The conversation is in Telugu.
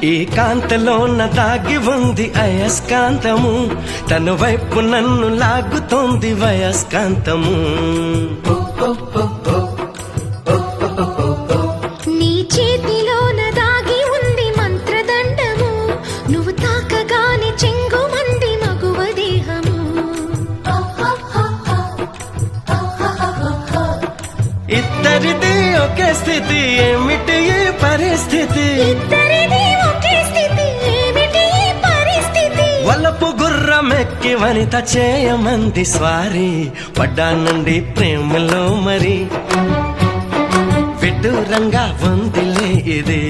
ఈ కాంతలోన దాగి ఉంది అయస్కాంతము, తన వైపు నన్ను లాగుతోంది వయస్కాంతము. నీ చేతిలోన దాగి ఉంది మంత్రదండము, నువ్వు తాకగానే చెంగుమంది మగువ దేహము. ఇద్దరిది ఒకే స్థితి, ఏమిటి ఈ పరిస్థితి? వలపు గుర్రమెక్కి వనిత చేయమంది స్వారీ, పడ్డానండి ప్రేమలో మరి విడ్డూరంగా ఉందిలే ఇది.